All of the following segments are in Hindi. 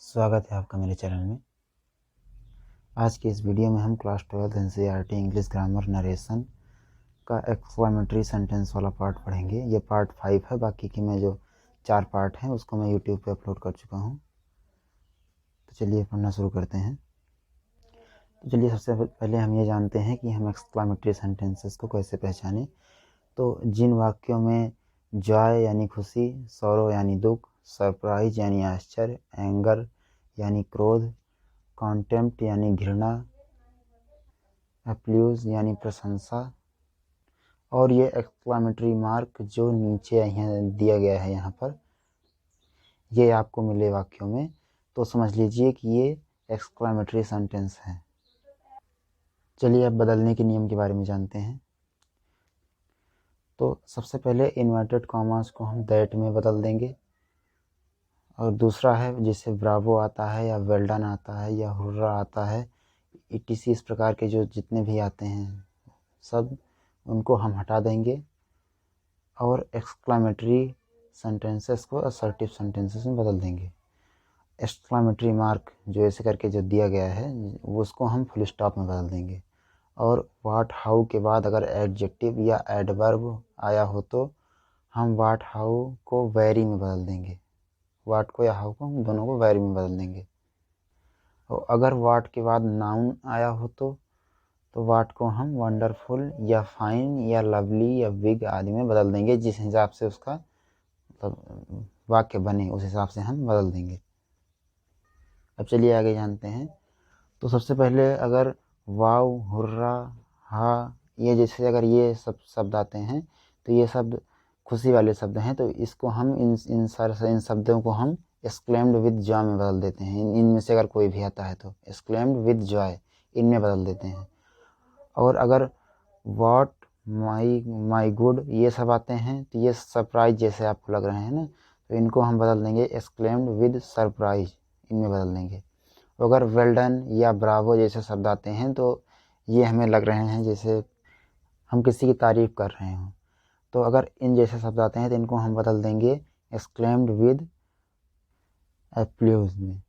स्वागत है आपका मेरे चैनल में। आज की इस वीडियो में हम class 12 NCERT English grammar narration का एक्सक्लेमेटरी सेंटेंस वाला पार्ट पढ़ेंगे। ये पार्ट 5 है। बाकी के मैं जो 4 पार्ट हैं उसको मैं यूट्यूब पे अपलोड कर चुका हूँ। तो चलिए पढ़ना शुरू करते हैं। तो चलिए सबसे पहले हम ये जानते हैं कि हम एक्सक्लेमेटरी सेंटेंसेस को कैसे पहचानें। तो जिन वाक्यों में जॉय यानी खुशी, सौरो यानी दुख, सरप्राइज यानी आश्चर्य, एंगर यानी क्रोध, कॉन्टेम्प्ट यानी घृणा, अप्लूज यानी प्रशंसा और ये एक्सक्लेमेटरी मार्क जो नीचे यहाँ दिया गया है यहाँ पर, ये आपको मिले वाक्यों में, तो समझ लीजिए कि ये एक्सक्लेमेटरी सेंटेंस है। चलिए अब बदलने के नियम के बारे में जानते हैं। तो सबसे पहले इन्वर्टेड कॉमास को हम दैट में बदल देंगे, और दूसरा है जैसे ब्रावो आता है या वेल डन आता है या हुर्रा आता है, इस प्रकार के जो जितने भी आते हैं सब उनको हम हटा देंगे और एक्सक्लेमेटरी सेंटेंसेस को असर्टिव सेंटेंसेस में बदल देंगे। एक्सक्लेमेटरी मार्क जो ऐसे करके जो दिया गया है उसको हम फुल स्टॉप में बदल देंगे, और वाट हाउ के बाद अगर एडजेक्टिव या एडवर्ब आया हो तो हम वाट हाउ को वेरी में बदल देंगे। वाट को या हाउ को हम दोनों को वेरी में बदल देंगे। और अगर वाट के बाद नाउन आया हो तो वाट को हम वंडरफुल या फाइन या लवली या बिग आदि में बदल देंगे। जिस हिसाब से उसका मतलब वाक्य बने उस हिसाब से हम बदल देंगे। अब चलिए आगे जानते हैं। तो सबसे पहले अगर वाव, हुर्रा, हा, ये जैसे अगर ये सब शब्द आते हैं तो ये शब्द खुशी वाले शब्द हैं, तो इसको हम इन शब्दों को हम एक्सक्लेम्ड विद जॉय में बदल देते हैं। इनमें से अगर कोई भी आता है तो एक्सक्लेम्ड विद जॉय इनमें बदल देते हैं। और अगर वॉट, माई गुड ये सब आते हैं तो ये सरप्राइज जैसे आपको लग रहे हैं ना, तो इनको हम बदल देंगे एक्सक्लेम्ड विद सरप्राइज, इनमें बदल देंगे। अगर वेल डन या ब्रावो जैसे शब्द आते हैं तो ये हमें लग रहे हैं जैसे हम किसी की तारीफ कर रहे हों, तो अगर इन जैसे शब्द आते हैं तो इनको हम बदल देंगे एक्सक्लेम्ड विद एप्लूज में।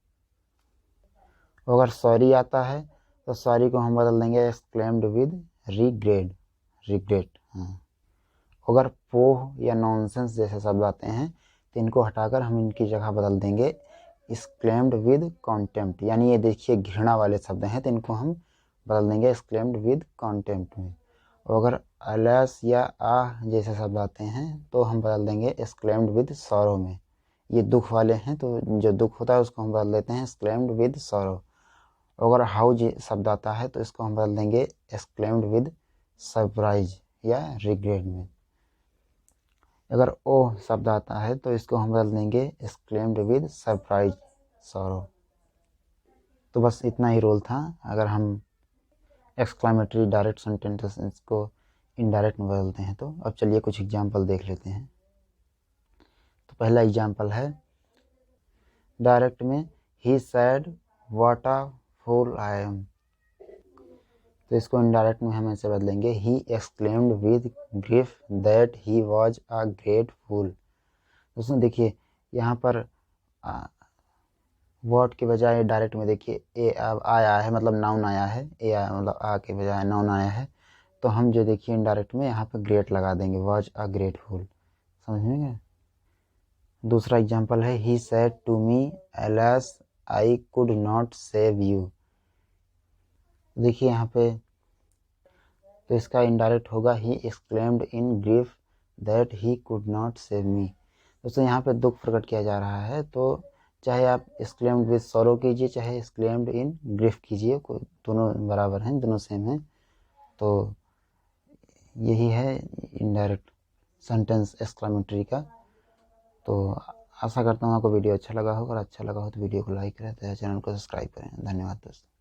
अगर सॉरी आता है तो सॉरी को हम बदल देंगे एक्सक्लेम्ड विद रिग्रेट। हाँ। अगर पोह या नॉनसेंस जैसे शब्द आते हैं तो इनको हटाकर हम इनकी जगह बदल देंगे एक्सक्लेम्ड विद कॉन्टेम्प्ट, यानी ये देखिए घृणा वाले शब्द हैं तो इनको हम बदल देंगे एक्सक्लेम्ड विद कॉन्टेम्प्ट में। और अगर अलैस या आह जैसे शब्द आते हैं तो हम बदल देंगे एक्सक्लेम्ड विद सॉरो में। ये दुख वाले हैं तो जो दुख होता है उसको हम बदल देते हैं एक्सक्लेम्ड विद सॉरो। अगर हाउ शब्द आता है तो इसको हम बदल देंगे एक्सक्लेम्ड विद सरप्राइज या रिग्रेट में। अगर ओ शब्द आता है तो इसको हम बदल देंगे एक्सक्लेम्ड विद सरप्राइज सॉरो। तो बस इतना ही रोल था। अगर हम एक्सक्लेमेटरी डायरेक्ट सेंटेंसेस को इनडायरेक्ट में बदलते हैं तो अब चलिए कुछ एग्जाम्पल देख लेते हैं। तो पहला एग्जाम्पल है डायरेक्ट में, he said what a fool I am. तो इसको इनडायरेक्ट में हम ऐसे बदलेंगे, he exclaimed with grief that he was a great fool. दोस्तों देखिए यहाँ पर व्हाट के बजाय डायरेक्ट में देखिए ए आया है, मतलब नाउन आया है, ए आया मतलब आ के बजाय नाउन आया है, तो हम जो देखिए इनडायरेक्ट में यहाँ पर ग्रेट लगा देंगे, वॉज अ ग्रेट फूल। समझ में गए। दूसरा एग्जाम्पल है, he said to me alas I could not save you. देखिए यहाँ पे तो इसका इनडायरेक्ट होगा, he exclaimed in grief that he could not save me. दोस्तों यहाँ पे दुख प्रकट किया जा रहा है, तो चाहे आप एक्सक्लेम्ड विद सॉरो कीजिए चाहे एक्सक्लेम्ड इन ग्रीफ कीजिए, दोनों बराबर हैं, दोनों सेम हैं। तो यही है इनडायरेक्ट सेंटेंस एक्सक्लेमेटरी का। तो आशा करता हूँ आपको वीडियो अच्छा लगा होगा, और अच्छा लगा हो तो वीडियो को लाइक करें, तो चैनल को सब्सक्राइब करें। धन्यवाद दोस्तों।